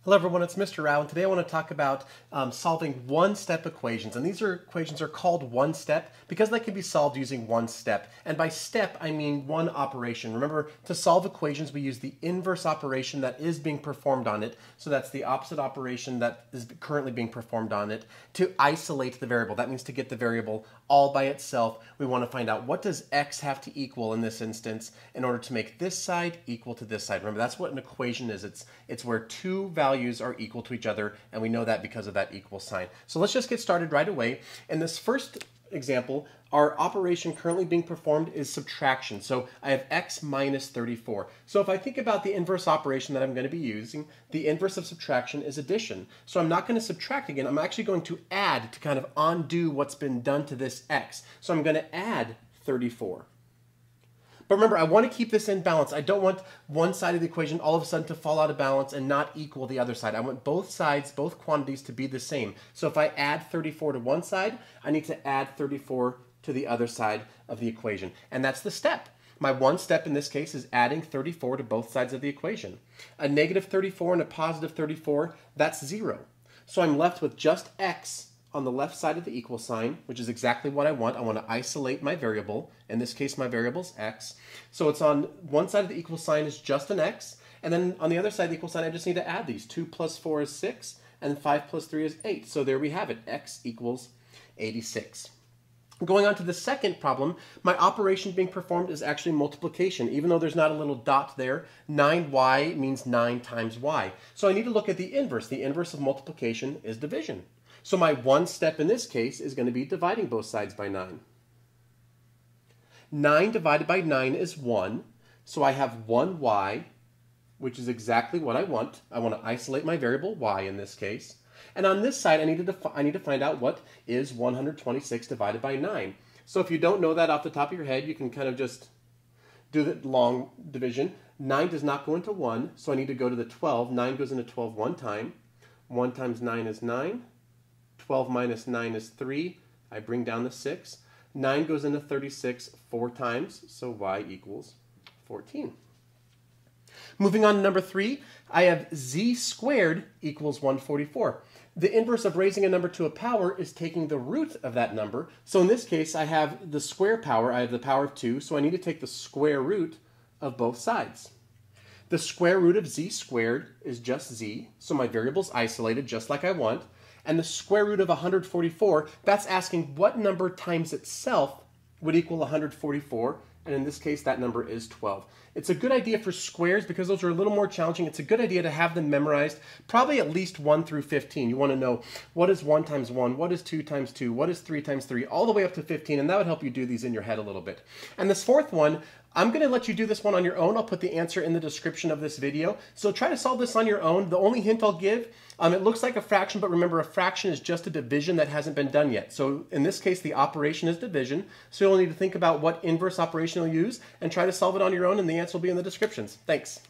Hello everyone, it's Mr. Rao, and today I want to talk about solving one-step equations. And these equations are called one-step because they can be solved using one step. And by step, I mean one operation. Remember, to solve equations, we use the inverse operation that is being performed on it. So that's the opposite operation that is currently being performed on it to isolate the variable. That means to get the variable all by itself. We want to find out what does x have to equal in this instance in order to make this side equal to this side. Remember, that's what an equation is. It's where two values are equal to each other, and we know that because of that equal sign. So let's just get started right away. In this first example, our operation currently being performed is subtraction. So I have x minus 34. So if I think about the inverse operation that I'm going to be using, the inverse of subtraction is addition. So I'm not going to subtract again. I'm actually going to add to kind of undo what's been done to this x. So I'm going to add 34. But remember, I want to keep this in balance. I don't want one side of the equation all of a sudden to fall out of balance and not equal the other side. I want both sides, both quantities to be the same. So if I add 34 to one side, I need to add 34 to the other side of the equation. And that's the step. My one step in this case is adding 34 to both sides of the equation. A negative 34 and a positive 34, that's 0. So I'm left with just x on the left side of the equal sign, which is exactly what I want. I want to isolate my variable. In this case, my variable is x. So it's on one side of the equal sign is just an x, and then on the other side of the equal sign, I just need to add these. 2 plus 4 is 6, and 5 plus 3 is 8. So there we have it. X equals 86. Going on to the second problem, my operation being performed is actually multiplication. Even though there's not a little dot there, 9y means 9 times y. So I need to look at the inverse. The inverse of multiplication is division. So my one step in this case is going to be dividing both sides by 9. 9 divided by 9 is 1. So I have 1y, which is exactly what I want. I want to isolate my variable y in this case. And on this side, I need to find out what is 126 divided by 9. So if you don't know that off the top of your head, you can kind of just do the long division. 9 does not go into 1, so I need to go to the 12. 9 goes into 12 one time. 1 times 9 is 9. 12 minus 9 is 3. I bring down the 6. 9 goes into 36 4 times, so y equals 14. Moving on to number 3, I have z squared equals 144. The inverse of raising a number to a power is taking the root of that number. So in this case, I have the square power. I have the power of 2, so I need to take the square root of both sides. The square root of z squared is just z, so my variable is isolated just like I want. And the square root of 144, that's asking what number times itself would equal 144, and in this case that number is 12. It's a good idea for squares because those are a little more challenging. It's a good idea to have them memorized, probably at least 1 through 15. You want to know what is 1 times 1, what is 2 times 2, what is 3 times 3, all the way up to 15, and that would help you do these in your head a little bit. And this fourth one, I'm going to let you do this one on your own. I'll put the answer in the description of this video. So try to solve this on your own. The only hint I'll give, it looks like a fraction, but remember a fraction is just a division that hasn't been done yet. So in this case, the operation is division. So you'll need to think about what inverse operation you'll use and try to solve it on your own, and the answer will be in the descriptions. Thanks.